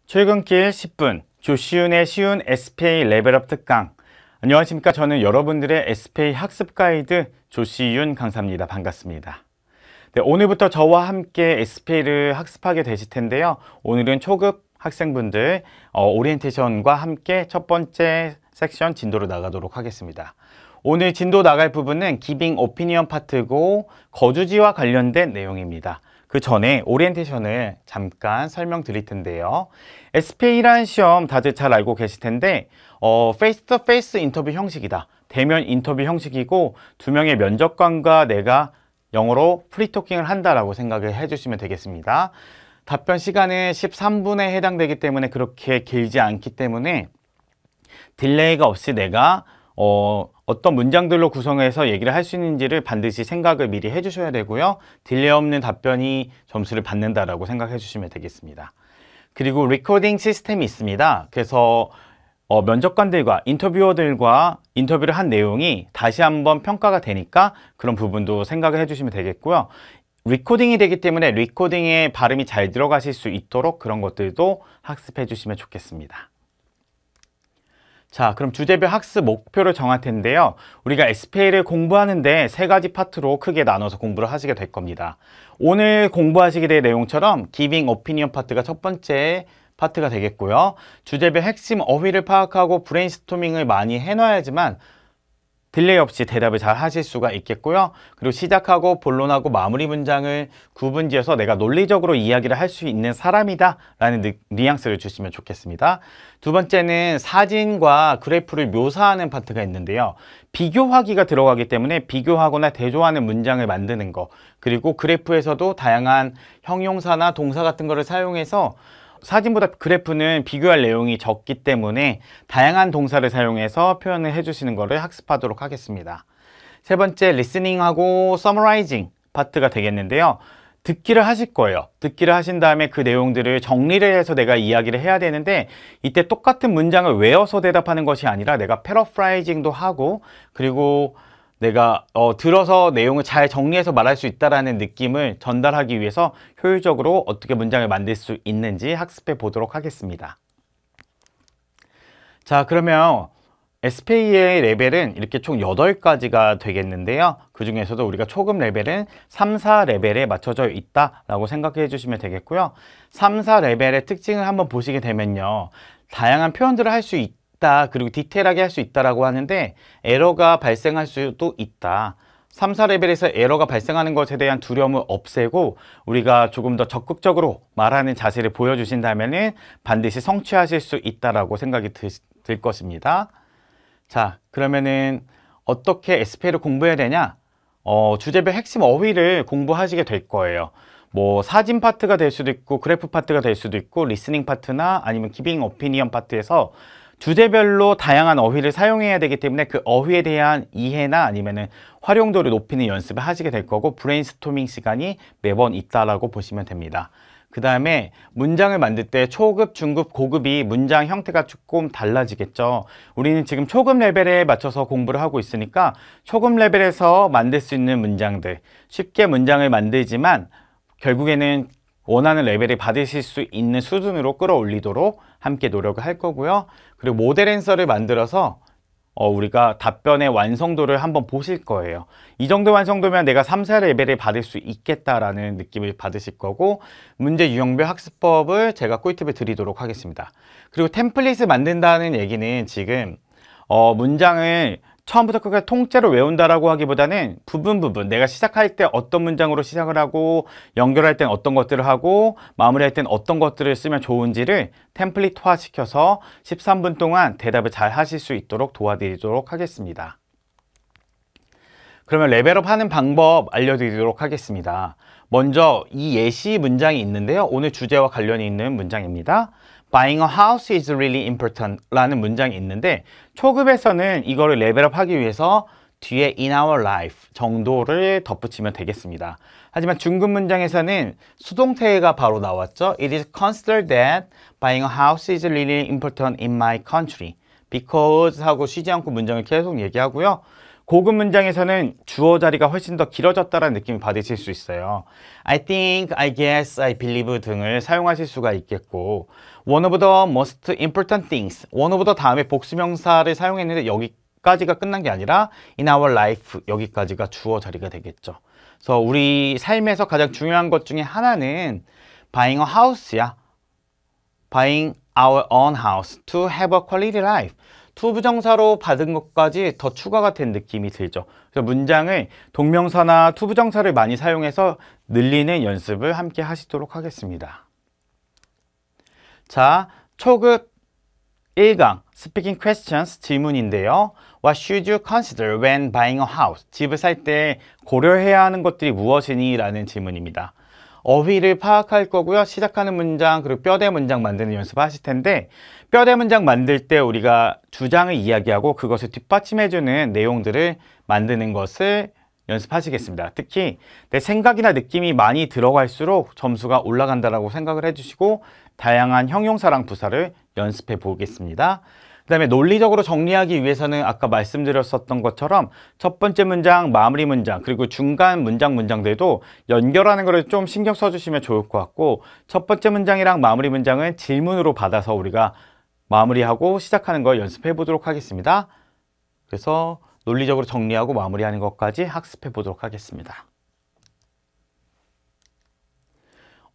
출근길 10분 조시윤의 쉬운 SPA 레벨업 특강. 안녕하십니까. 저는 여러분들의 SPA 학습 가이드 조시윤 강사입니다. 반갑습니다. 네, 오늘부터 저와 함께 SPA를 학습하게 되실 텐데요. 오늘은 초급 학생분들 오리엔테이션과 함께 첫 번째 섹션 진도로 나가도록 하겠습니다. 오늘 진도 나갈 부분은 기빙 오피니언 파트고 거주지와 관련된 내용입니다. 그 전에 오리엔테이션을 잠깐 설명드릴 텐데요. SPA라는 시험 다들 잘 알고 계실 텐데 페이스 투 페이스 인터뷰 형식이다. 대면 인터뷰 형식이고 두 명의 면접관과 내가 영어로 프리토킹을 한다라고 생각을 해주시면 되겠습니다. 답변 시간은 13분에 해당되기 때문에 그렇게 길지 않기 때문에 딜레이가 없이 내가 어떤 문장들로 구성해서 얘기를 할 수 있는지를 반드시 생각을 미리 해주셔야 되고요. 딜레이 없는 답변이 점수를 받는다라고 생각해 주시면 되겠습니다. 그리고 리코딩 시스템이 있습니다. 그래서 면접관들과 인터뷰어들과 인터뷰를 한 내용이 다시 한번 평가가 되니까 그런 부분도 생각을 해주시면 되겠고요. 리코딩이 되기 때문에 리코딩에 발음이 잘 들어가실 수 있도록 그런 것들도 학습해 주시면 좋겠습니다. 자, 그럼 주제별 학습 목표를 정할 텐데요. 우리가 SPA를 공부하는데 세 가지 파트로 크게 나눠서 공부를 하시게 될 겁니다. 오늘 공부하시게 될 내용처럼 기빙 오피니언 파트가 첫 번째 파트가 되겠고요. 주제별 핵심 어휘를 파악하고 브레인스토밍을 많이 해놔야지만 딜레이 없이 대답을 잘 하실 수가 있겠고요. 그리고 시작하고 본론하고 마무리 문장을 구분지어서 내가 논리적으로 이야기를 할 수 있는 사람이다 라는 뉘앙스를 주시면 좋겠습니다. 두 번째는 사진과 그래프를 묘사하는 파트가 있는데요. 비교하기가 들어가기 때문에 비교하거나 대조하는 문장을 만드는 거, 그리고 그래프에서도 다양한 형용사나 동사 같은 거를 사용해서 사진보다 그래프는 비교할 내용이 적기 때문에 다양한 동사를 사용해서 표현을 해주시는 것을 학습하도록 하겠습니다. 세 번째, 리스닝하고 서머라이징 파트가 되겠는데요. 듣기를 하실 거예요. 듣기를 하신 다음에 그 내용들을 정리를 해서 내가 이야기를 해야 되는데 이때 똑같은 문장을 외워서 대답하는 것이 아니라 내가 패러프라이징도 하고 그리고 내가 들어서 내용을 잘 정리해서 말할 수 있다는 느낌을 전달하기 위해서 효율적으로 어떻게 문장을 만들 수 있는지 학습해 보도록 하겠습니다. 자, 그러면 SPA의 레벨은 이렇게 총 8가지가 되겠는데요. 그 중에서도 우리가 초급 레벨은 3, 4레벨에 맞춰져 있다라고 생각해 주시면 되겠고요. 3, 4레벨의 특징을 한번 보시게 되면요. 다양한 표현들을 할 수 있다. 그리고 디테일하게 할 수 있다라고 하는데 에러가 발생할 수도 있다. 3, 4레벨에서 에러가 발생하는 것에 대한 두려움을 없애고 우리가 조금 더 적극적으로 말하는 자세를 보여주신다면 반드시 성취하실 수 있다라고 생각이 들 것입니다. 자, 그러면은 어떻게 SPA를 공부해야 되냐? 주제별 핵심 어휘를 공부하시게 될 거예요. 뭐 사진 파트가 될 수도 있고 그래프 파트가 될 수도 있고 리스닝 파트나 아니면 기빙 오피니언 파트에서 주제별로 다양한 어휘를 사용해야 되기 때문에 그 어휘에 대한 이해나 아니면은 활용도를 높이는 연습을 하시게 될 거고 브레인스토밍 시간이 매번 있다라고 보시면 됩니다. 그 다음에 문장을 만들 때 초급, 중급, 고급이 문장 형태가 조금 달라지겠죠. 우리는 지금 초급 레벨에 맞춰서 공부를 하고 있으니까 초급 레벨에서 만들 수 있는 문장들, 쉽게 문장을 만들지만 결국에는 원하는 레벨을 받으실 수 있는 수준으로 끌어올리도록 함께 노력을 할 거고요. 그리고 모델 앤서를 만들어서 우리가 답변의 완성도를 한번 보실 거예요. 이 정도 완성도면 내가 3, 4레벨을 받을 수 있겠다라는 느낌을 받으실 거고 문제 유형별 학습법을 제가 꿀팁을 드리도록 하겠습니다. 그리고 템플릿을 만든다는 얘기는 지금 문장을 처음부터 끝까지 통째로 외운다라고 하기보다는 부분 내가 시작할 때 어떤 문장으로 시작을 하고 연결할 땐 어떤 것들을 하고 마무리할 땐 어떤 것들을 쓰면 좋은지를 템플릿화 시켜서 13분 동안 대답을 잘 하실 수 있도록 도와드리도록 하겠습니다. 그러면 레벨업 하는 방법 알려드리도록 하겠습니다. 먼저 이 예시 문장이 있는데요. 오늘 주제와 관련이 있는 문장입니다. Buying a house is really important 라는 문장이 있는데 초급에서는 이거를 레벨업 하기 위해서 뒤에 in our life 정도를 덧붙이면 되겠습니다. 하지만 중급 문장에서는 수동태가 바로 나왔죠. It is considered that buying a house is really important in my country. because 하고 쉬지 않고 문장을 계속 얘기하고요. 고급 문장에서는 주어 자리가 훨씬 더 길어졌다는 느낌을 받으실 수 있어요. I think, I guess, I believe 등을 사용하실 수가 있겠고 one of the most important things, one of the 다음에 복수명사를 사용했는데 여기까지가 끝난 게 아니라 in our life, 여기까지가 주어 자리가 되겠죠. 그래서 우리 삶에서 가장 중요한 것 중에 하나는 buying a house야. buying our own house to have a quality life. 투부정사로 받은 것까지 더 추가가 된 느낌이 들죠. 그래서 문장을 동명사나 투부정사를 많이 사용해서 늘리는 연습을 함께 하시도록 하겠습니다. 자, 초급 1강 Speaking Questions 질문인데요. What should you consider when buying a house? 집을 살 때 고려해야 하는 것들이 무엇이니? 라는 질문입니다. 어휘를 파악할 거고요. 시작하는 문장 그리고 뼈대 문장 만드는 연습을 하실 텐데 뼈대 문장 만들 때 우리가 주장을 이야기하고 그것을 뒷받침해주는 내용들을 만드는 것을 연습하시겠습니다. 특히 내 생각이나 느낌이 많이 들어갈수록 점수가 올라간다라고 생각을 해주시고 다양한 형용사랑 부사를 연습해 보겠습니다. 그 다음에 논리적으로 정리하기 위해서는 아까 말씀드렸었던 것처럼 첫 번째 문장, 마무리 문장, 그리고 중간 문장들도 연결하는 거를 좀 신경 써주시면 좋을 것 같고 첫 번째 문장이랑 마무리 문장은 질문으로 받아서 우리가 마무리하고 시작하는 걸 연습해 보도록 하겠습니다. 그래서 논리적으로 정리하고 마무리하는 것까지 학습해 보도록 하겠습니다.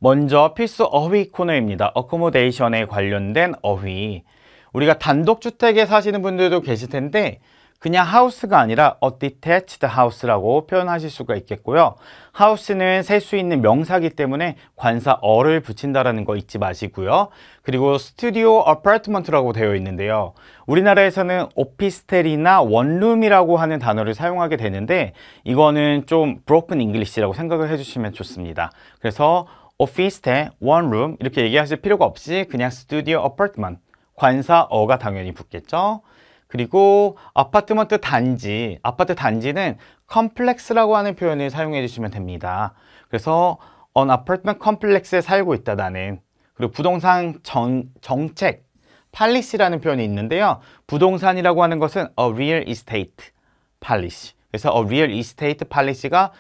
먼저 필수 어휘 코너입니다. 어코모데이션에 관련된 어휘. 우리가 단독주택에 사시는 분들도 계실 텐데 그냥 하우스가 아니라 a detached house라고 표현하실 수가 있겠고요. 하우스는 셀 수 있는 명사이기 때문에 관사 어를 붙인다라는 거 잊지 마시고요. 그리고 스튜디오 어파트먼트라고 되어 있는데요. 우리나라에서는 오피스텔이나 원룸이라고 하는 단어를 사용하게 되는데 이거는 좀 broken English라고 생각을 해주시면 좋습니다. 그래서 오피스텔, 원룸 이렇게 얘기하실 필요가 없이 그냥 스튜디오 어파트먼트 관사어가 당연히 붙겠죠. 그리고 아파트먼트 단지, 아파트 단지는 컴플렉스라고 하는 표현을 사용해 주시면 됩니다. 그래서 an apartment complex에 살고 있다 나는. 그리고 부동산 정책, 팔리시라는 표현이 있는데요. 부동산이라고 하는 것은 a real estate policy. 그래서 a real estate policy가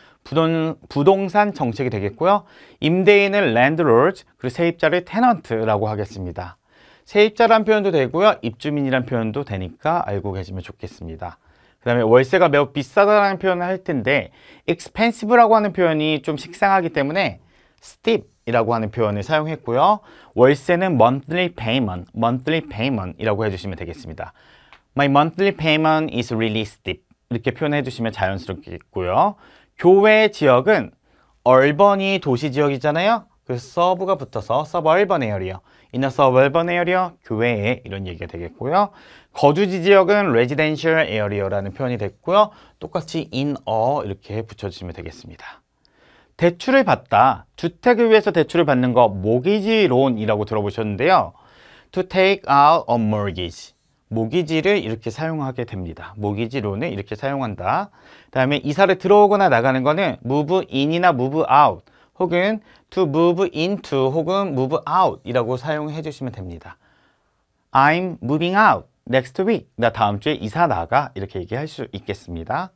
부동산 정책이 되겠고요. 임대인은 landlord, 그리고 세입자를 tenant라고 하겠습니다. 세입자란 표현도 되고요. 입주민이란 표현도 되니까 알고 계시면 좋겠습니다. 그 다음에 월세가 매우 비싸다라는 표현을 할 텐데 expensive라고 하는 표현이 좀 식상하기 때문에 steep이라고 하는 표현을 사용했고요. 월세는 monthly payment 이라고 해주시면 되겠습니다. My monthly payment is really steep 이렇게 표현해 주시면 자연스럽겠고요. 교외 지역은 urban이 도시 지역이잖아요. 그래서 서브가 붙어서 suburban area, in a suburban area, 교외에 이런 얘기가 되겠고요. 거주지 지역은 residential area라는 표현이 됐고요. 똑같이 in a 이렇게 붙여주시면 되겠습니다. 대출을 받다, 주택을 위해서 대출을 받는 거 모기지 론이라고 들어보셨는데요. To take out a mortgage, 모기지를 이렇게 사용하게 됩니다. 모기지 론을 이렇게 사용한다. 그 다음에 이사를 들어오거나 나가는 거는 move in이나 move out 혹은 to move into 혹은 move out 이라고 사용해 주시면 됩니다. I'm moving out next week. 나 다음 주에 이사 나가 이렇게 얘기할 수 있겠습니다.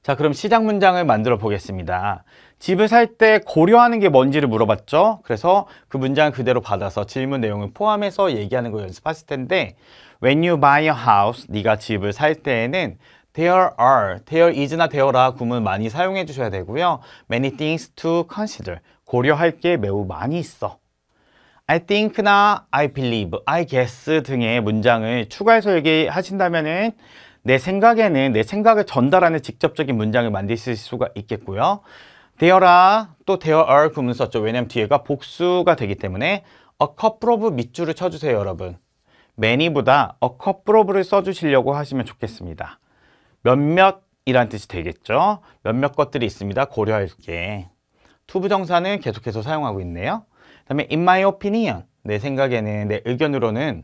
자, 그럼 시작 문장을 만들어 보겠습니다. 집을 살 때 고려하는 게 뭔지를 물어봤죠. 그래서 그 문장을 그대로 받아서 질문 내용을 포함해서 얘기하는 거 연습하실 텐데 When you buy a house, 네가 집을 살 때에는 there is나 there라 구문 많이 사용해 주셔야 되고요. Many things to consider. 고려할 게 매우 많이 있어. I think나 I believe, I guess 등의 문장을 추가해서 얘기하신다면은 내 생각에는 내 생각을 전달하는 직접적인 문장을 만드실 수가 있겠고요. there라 또 there are 구문 썼죠. 왜냐면 뒤에가 복수가 되기 때문에 a couple of 밑줄을 쳐주세요, 여러분. many보다 a couple of를 써주시려고 하시면 좋겠습니다. 몇몇이란 뜻이 되겠죠. 몇몇 것들이 있습니다. 고려할 게. 투부정사는 계속해서 사용하고 있네요. 그 다음에 in my opinion, 내 생각에는, 내 의견으로는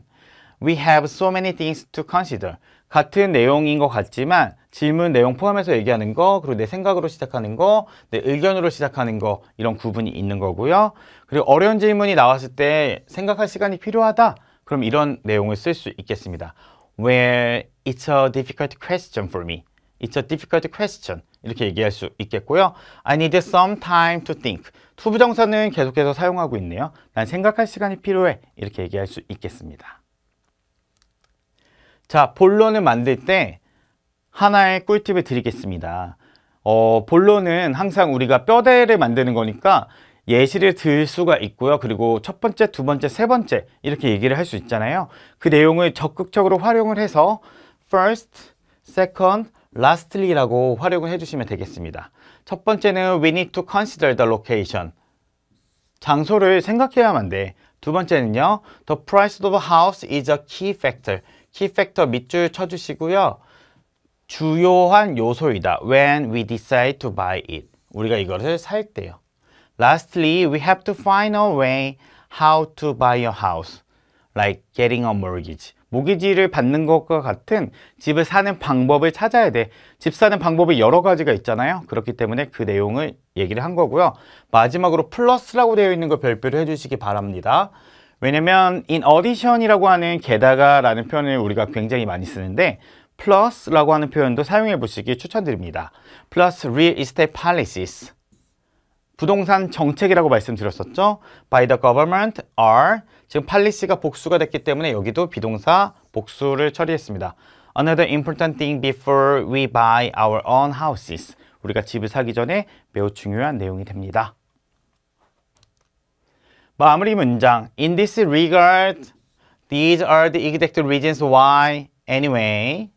we have so many things to consider. 같은 내용인 것 같지만 질문 내용 포함해서 얘기하는 거, 그리고 내 생각으로 시작하는 거, 내 의견으로 시작하는 거 이런 구분이 있는 거고요. 그리고 어려운 질문이 나왔을 때 생각할 시간이 필요하다. 그럼 이런 내용을 쓸 수 있겠습니다. Where It's a difficult question for me. It's a difficult question. 이렇게 얘기할 수 있겠고요. I need some time to think. 투부정사는 계속해서 사용하고 있네요. 난 생각할 시간이 필요해. 이렇게 얘기할 수 있겠습니다. 자, 본론을 만들 때 하나의 꿀팁을 드리겠습니다. 본론은 항상 우리가 뼈대를 만드는 거니까 예시를 들 수가 있고요. 그리고 첫 번째, 두 번째, 세 번째 이렇게 얘기를 할 수 있잖아요. 그 내용을 적극적으로 활용을 해서 first, second, lastly라고 활용을 해주시면 되겠습니다. 첫 번째는 we need to consider the location. 장소를 생각해야만 돼. 두 번째는요. The price of a house is a key factor. key factor 밑줄 쳐주시고요. 주요한 요소이다. When we decide to buy it. 우리가 이것을 살 때요. Lastly, we have to find a way how to buy a house. Like getting a mortgage. 모기지를 받는 것과 같은 집을 사는 방법을 찾아야 돼. 집 사는 방법이 여러 가지가 있잖아요. 그렇기 때문에 그 내용을 얘기를 한 거고요. 마지막으로 플러스라고 되어 있는 거 별표를 해주시기 바랍니다. 왜냐면 in addition이라고 하는 게다가 라는 표현을 우리가 굉장히 많이 쓰는데 plus라고 하는 표현도 사용해 보시기 추천드립니다. plus real estate policies. 부동산 정책이라고 말씀드렸었죠. by the government are 지금 policy가 복수가 됐기 때문에 여기도 비동사 복수를 처리했습니다. Another important thing before we buy our own houses. 우리가 집을 사기 전에 매우 중요한 내용이 됩니다. 마무리 문장. In this regard, these are the exact reasons why, anyway,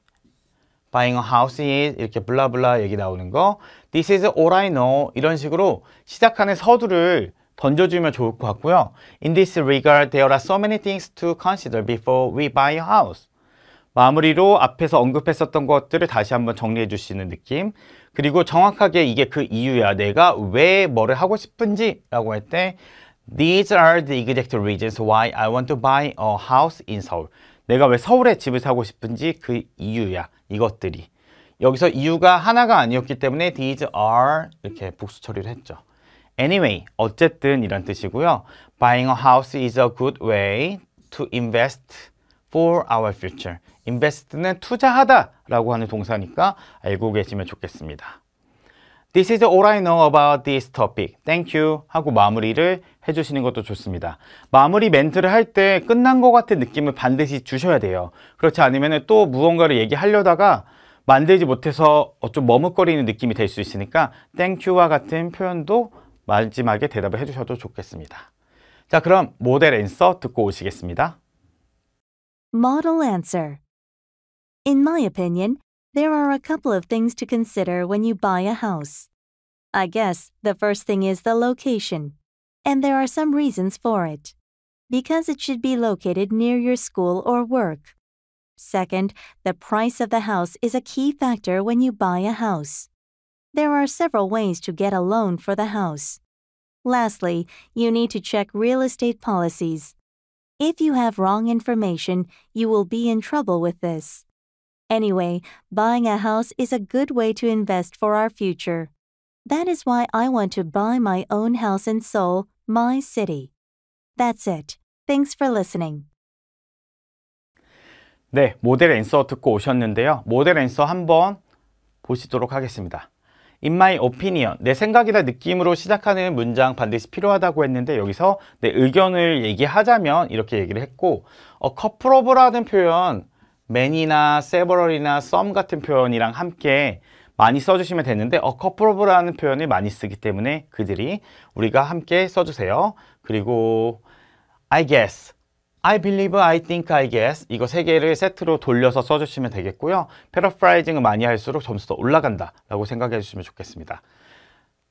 buying a house is 이렇게 블라블라 얘기 나오는 거. This is all I know. 이런 식으로 시작하는 서두를 던져주면 좋을 것 같고요. In this regard, there are so many things to consider before we buy a house. 마무리로 앞에서 언급했었던 것들을 다시 한번 정리해 주시는 느낌. 그리고 정확하게 이게 그 이유야. 내가 왜 뭐를 하고 싶은지 라고 할 때 These are the exact reasons why I want to buy a house in Seoul. 내가 왜 서울에 집을 사고 싶은지 그 이유야. 이것들이. 여기서 이유가 하나가 아니었기 때문에 these are 이렇게 복수 처리를 했죠. Anyway, 어쨌든 이란 뜻이고요. Buying a house is a good way to invest for our future. invest는 투자하다 라고 하는 동사니까 알고 계시면 좋겠습니다. This is all I know about this topic. Thank you 하고 마무리를 해주시는 것도 좋습니다. 마무리 멘트를 할 때 끝난 것 같은 느낌을 반드시 주셔야 돼요. 그렇지 않으면 또 무언가를 얘기하려다가 만들지 못해서 좀 머뭇거리는 느낌이 될 수 있으니까 Thank you와 같은 표현도 마지막에 대답을 해주셔도 좋겠습니다. 자, 그럼 모델 앤서 듣고 오시겠습니다. Model answer. In my opinion, there are a couple of things to consider when you buy a house. I guess the first thing is the location, and there are some reasons for it. Because it should be located near your school or work. Second, the price of the house is a key factor when you buy a house. There are several ways to get a loan for the house. Lastly, you need to check real estate policies. If you have wrong information, you will be in trouble with this. Anyway, buying a house is a good way to invest for our future. That is why I want to buy my own house in Seoul, my city. That's it. Thanks for listening. 네, 모델 앤서 듣고 오셨는데요. 모델 앤서 한번 보시도록 하겠습니다. In my opinion, 내 생각이나 느낌으로 시작하는 문장 반드시 필요하다고 했는데 여기서 내 의견을 얘기하자면 이렇게 얘기를 했고 couple of라는 표현 many나 several이나 some 같은 표현이랑 함께 많이 써주시면 되는데 couple of라는 표현을 많이 쓰기 때문에 그들이 우리가 함께 써주세요. 그리고 I guess, I believe, I think, I guess 이거 세 개를 세트로 돌려서 써주시면 되겠고요. 패러프라이징을 많이 할수록 점수도 올라간다 라고 생각해 주시면 좋겠습니다.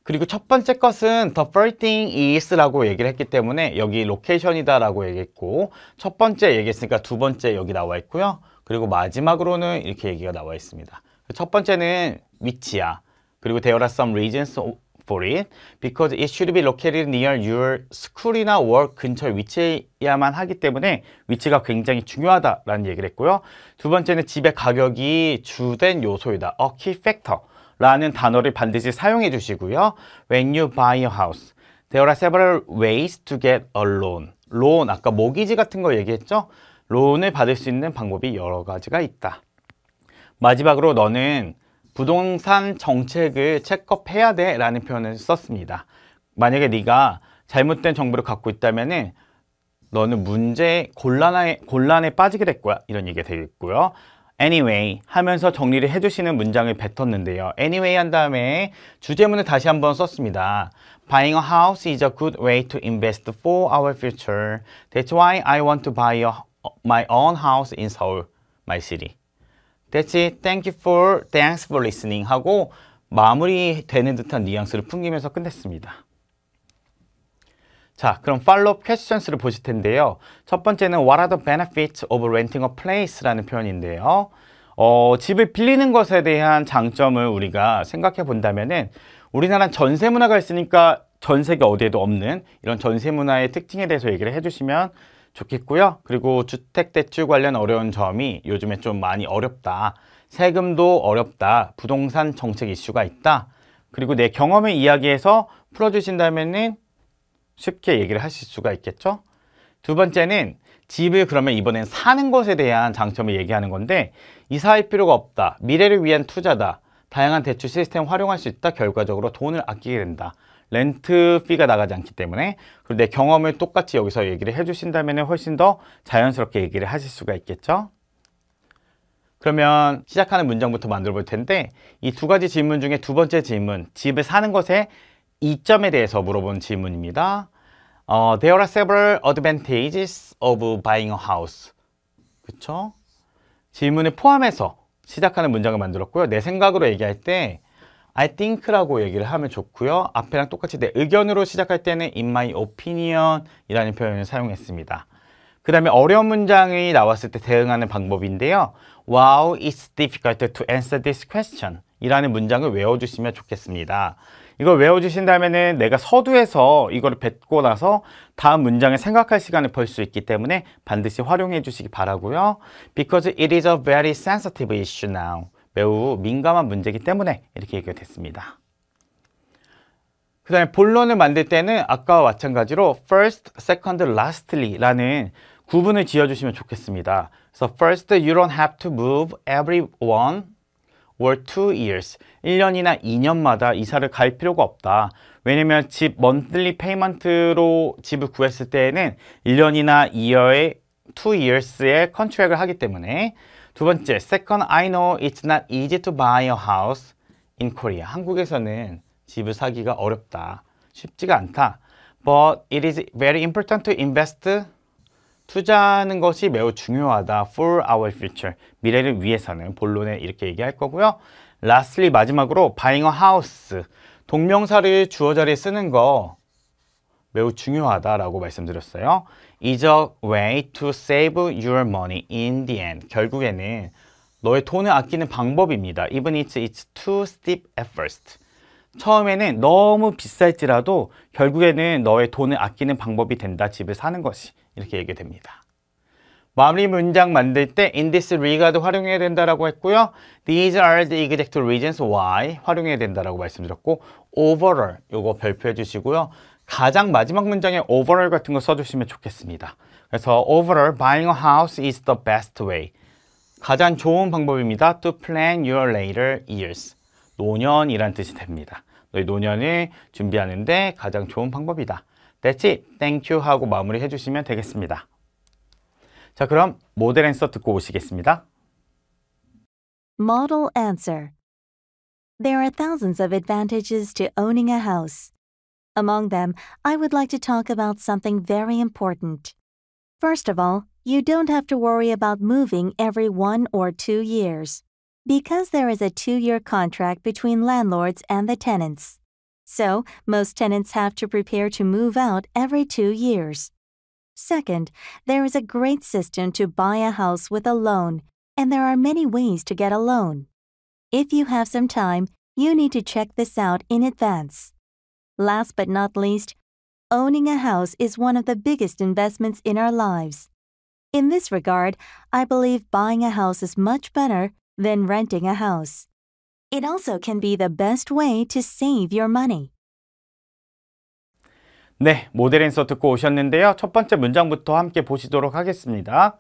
그리고 첫 번째 것은 the first thing is 라고 얘기를 했기 때문에 여기 로케이션이다 라고 얘기했고 첫 번째 얘기했으니까 두 번째 여기 나와 있고요. 그리고 마지막으로는 이렇게 얘기가 나와 있습니다. 첫 번째는 위치야. 그리고 there are some reasons for it because it should be located near your school이나 work 근처에 위치해야만 하기 때문에 위치가 굉장히 중요하다라는 얘기를 했고요. 두 번째는 집의 가격이 주된 요소이다. A key factor 라는 단어를 반드시 사용해 주시고요. When you buy a house, there are several ways to get a loan. loan, 아까 모기지 같은 거 얘기했죠? 론을 받을 수 있는 방법이 여러 가지가 있다. 마지막으로 너는 부동산 정책을 체크업해야 돼 라는 표현을 썼습니다. 만약에 네가 잘못된 정보를 갖고 있다면은 너는 곤란에 빠지게 될 거야. 이런 얘기가 되겠고요. Anyway 하면서 정리를 해주시는 문장을 뱉었는데요. Anyway 한 다음에 주제문을 다시 한번 썼습니다. Buying a house is a good way to invest for our future. That's why I want to buy my own house in Seoul, my city. That's it. Thanks for listening 하고 마무리되는 듯한 뉘앙스를 풍기면서 끝냈습니다. 자, 그럼 follow-up questions를 보실 텐데요. 첫 번째는 What are the benefits of renting a place? 라는 표현인데요. 집을 빌리는 것에 대한 장점을 우리가 생각해 본다면은 우리나라는 전세 문화가 있으니까 전 세계 어디에도 없는 이런 전세 문화의 특징에 대해서 얘기를 해주시면 좋겠고요. 그리고 주택대출 관련 어려운 점이 요즘에 좀 많이 어렵다. 세금도 어렵다. 부동산 정책 이슈가 있다. 그리고 내 경험을 이야기해서 풀어주신다면은 쉽게 얘기를 하실 수가 있겠죠. 두 번째는 집을 그러면 이번엔 사는 것에 대한 장점을 얘기하는 건데 이사할 필요가 없다. 미래를 위한 투자다. 다양한 대출 시스템 활용할 수 있다. 결과적으로 돈을 아끼게 된다. 렌트 피가 나가지 않기 때문에. 그리고 내 경험을 똑같이 여기서 얘기를 해주신다면 훨씬 더 자연스럽게 얘기를 하실 수가 있겠죠. 그러면 시작하는 문장부터 만들어 볼 텐데 이 두 가지 질문 중에 두 번째 질문, 집을 사는 것의 이점에 대해서 물어본 질문입니다. There are several advantages of buying a house. 그쵸? 질문을 포함해서 시작하는 문장을 만들었고요. 내 생각으로 얘기할 때 I think라고 얘기를 하면 좋고요. 앞에랑 똑같이 내 의견으로 시작할 때는 in my opinion 이라는 표현을 사용했습니다. 그 다음에 어려운 문장이 나왔을 때 대응하는 방법인데요. Wow, it's difficult to answer this question 이라는 문장을 외워주시면 좋겠습니다. 이걸 외워주신다면은 내가 서두에서 이거를 뱉고 나서 다음 문장을 생각할 시간을 벌 수 있기 때문에 반드시 활용해 주시기 바라고요. Because it is a very sensitive issue now. 매우 민감한 문제이기 때문에 이렇게 얘기가 됐습니다. 그 다음에 본론을 만들 때는 아까와 마찬가지로 first, second, lastly 라는 구분을 지어주시면 좋겠습니다. 그래서 first, you don't have to move every 1 or 2 years. 1년이나 2년마다 이사를 갈 필요가 없다. 왜냐면 집 monthly payment로 집을 구했을 때에는 1년이나 2 years의 컨트랙을 하기 때문에. 두 번째, second, I know it's not easy to buy a house in Korea. 한국에서는 집을 사기가 어렵다. 쉽지가 않다. But it is very important to invest. 투자하는 것이 매우 중요하다. For our future. 미래를 위해서는 본론에 이렇게 얘기할 거고요. Lastly, 마지막으로 buying a house. 동명사를 주어 자리에 쓰는 거 매우 중요하다라고 말씀드렸어요. is a way to save your money in the end. 결국에는 너의 돈을 아끼는 방법입니다. Even it's too steep at first. 처음에는 너무 비쌀지라도 결국에는 너의 돈을 아끼는 방법이 된다. 집을 사는 것이. 이렇게 얘기됩니다. 마무리 문장 만들 때 in this regard 활용해야 된다라고 했고요. These are the exact reasons why 활용해야 된다라고 말씀드렸고 overall 요거 별표해 주시고요. 가장 마지막 문장에 overall 같은 거 써주시면 좋겠습니다. 그래서 overall buying a house is the best way. 가장 좋은 방법입니다. To plan your later years. 노년이란 뜻이 됩니다. 너희 노년을 준비하는데 가장 좋은 방법이다. That's it. Thank you 하고 마무리 해주시면 되겠습니다. 자, 그럼 모델 앤서 듣고 오시겠습니다. Model answer. There are thousands of advantages to owning a house. Among them, I would like to talk about something very important. First of all, you don't have to worry about moving every 1 or 2 years, because there is a 2-year contract between landlords and the tenants. So, most tenants have to prepare to move out every 2 years. Second, there is a great system to buy a house with a loan, and there are many ways to get a loan. If you have some time, you need to check this out in advance. Last but not least, owning a house is one of the biggest investments in our lives. In this regard, I believe buying a house is much better than renting a house. It also can be the best way to save your money. 네, 모델 앤서 듣고 오셨는데요. 첫 번째 문장부터 함께 보시도록 하겠습니다.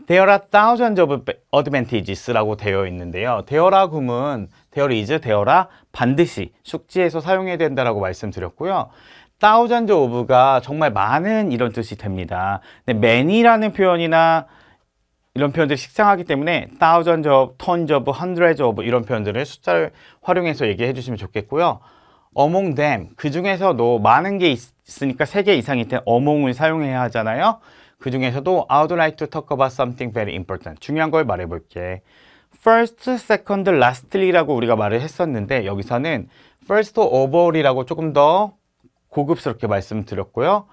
There are thousands of advantages라고 되어 있는데요. There are 구문, there is, there are 반드시 숙지해서 사용해야 된다라고 말씀드렸고요. thousands of가 정말 많은 이런 뜻이 됩니다. 근데 many라는 표현이나 이런 표현들이 식상하기 때문에 thousands of, tons of, hundreds of 이런 표현들을 숫자를 활용해서 얘기해 주시면 좋겠고요. among them, 그 중에서도 많은 게 있으니까 3개 이상일 때 among을 사용해야 하잖아요. 그 중에서도 I would like to talk about something very important. 중요한 걸 말해볼게. First, second, lastly라고 우리가 말을 했었는데 여기서는 first of all이라고 조금 더 고급스럽게 말씀드렸고요.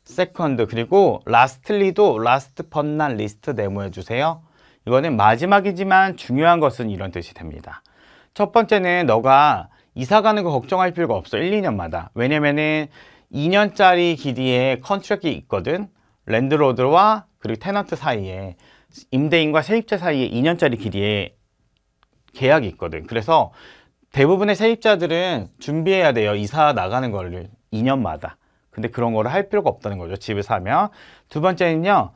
second 그리고 lastly도 last but not least 네모해 주세요. 이거는 마지막이지만 중요한 것은 이런 뜻이 됩니다. 첫 번째는 너가 이사 가는 거 걱정할 필요가 없어. 1, 2년마다. 왜냐면은 2년짜리 길이의 컨트랙이 있거든. 랜드로드와 그리고 테넌트 사이에 임대인과 세입자 사이에 2년짜리 길이의 계약이 있거든. 그래서 대부분의 세입자들은 준비해야 돼요. 이사 나가는 거를 2년마다. 근데 그런 거를 할 필요가 없다는 거죠. 집을 사면. 두 번째는요.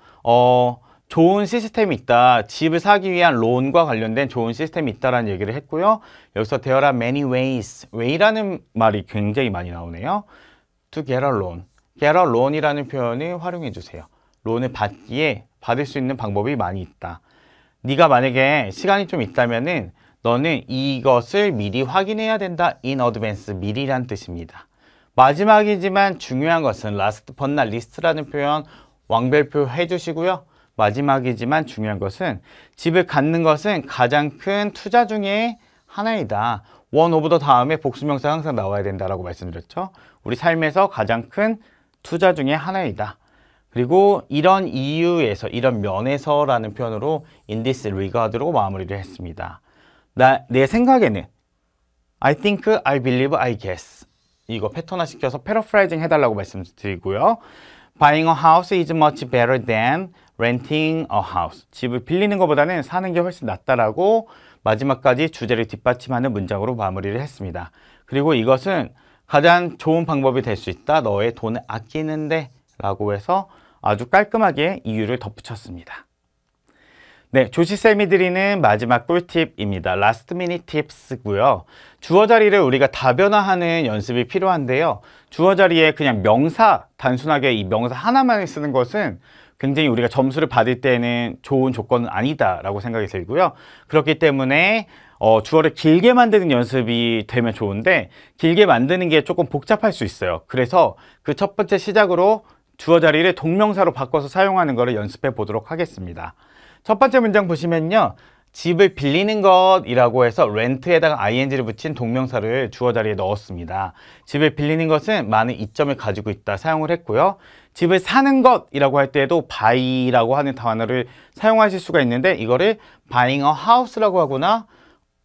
좋은 시스템이 있다. 집을 사기 위한 론과 관련된 좋은 시스템이 있다라는 얘기를 했고요. 여기서 there are many ways. way라는 말이 굉장히 많이 나오네요. to get a loan. get a loan이라는 표현을 활용해 주세요. 론을 받기에 받을 수 있는 방법이 많이 있다. 네가 만약에 시간이 좀 있다면은 너는 이것을 미리 확인해야 된다. in advance. 미리란 뜻입니다. 마지막이지만 중요한 것은 last but not least라는 표현 왕별표 해주시고요. 마지막이지만 중요한 것은 집을 갖는 것은 가장 큰 투자 중에 하나이다. one of the 다음에 복수명사가 항상 나와야 된다라고 말씀드렸죠. 우리 삶에서 가장 큰 투자 중에 하나이다. 그리고 이런 이유에서, 이런 면에서라는 표현으로 in this regard로 마무리를 했습니다. 내 생각에는 I think, I believe, I guess 이거 패턴화 시켜서 패러프라이징 해달라고 말씀드리고요. Buying a house is much better than renting a house. 집을 빌리는 것보다는 사는 게 훨씬 낫다라고 마지막까지 주제를 뒷받침하는 문장으로 마무리를 했습니다. 그리고 이것은 가장 좋은 방법이 될 수 있다. 너의 돈을 아끼는데 라고 해서 아주 깔끔하게 이유를 덧붙였습니다. 네, 조시쌤이 드리는 마지막 꿀팁입니다. 라스트 미닛 팁스고요. 주어 자리를 우리가 다변화하는 연습이 필요한데요. 주어 자리에 그냥 명사, 단순하게 이 명사 하나만 쓰는 것은 굉장히 우리가 점수를 받을 때는 좋은 조건은 아니다라고 생각이 들고요. 그렇기 때문에 주어를 길게 만드는 연습이 되면 좋은데 길게 만드는 게 조금 복잡할 수 있어요. 그래서 그 첫 번째 시작으로 주어 자리를 동명사로 바꿔서 사용하는 것을 연습해 보도록 하겠습니다. 첫 번째 문장 보시면요. 집을 빌리는 것이라고 해서 렌트에다가 ing를 붙인 동명사를 주어 자리에 넣었습니다. 집을 빌리는 것은 많은 이점을 가지고 있다 사용을 했고요. 집을 사는 것이라고 할 때에도 buy라고 하는 단어를 사용하실 수가 있는데 이거를 buying a house라고 하거나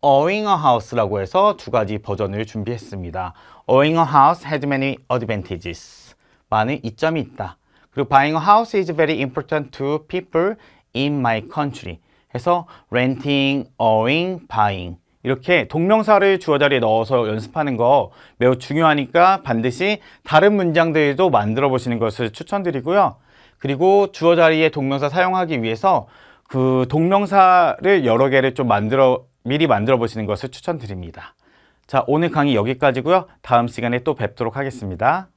owning a house라고 해서 두 가지 버전을 준비했습니다. owning a house has many advantages. 많은 이점이 있다. 그리고 buying a house is very important to people in my country. 해서 renting, owning, buying 이렇게 동명사를 주어 자리에 넣어서 연습하는 거 매우 중요하니까 반드시 다른 문장들도 만들어 보시는 것을 추천드리고요. 그리고 주어 자리에 동명사 사용하기 위해서 그 동명사를 여러 개를 좀 미리 만들어 보시는 것을 추천드립니다. 자, 오늘 강의 여기까지고요. 다음 시간에 또 뵙도록 하겠습니다.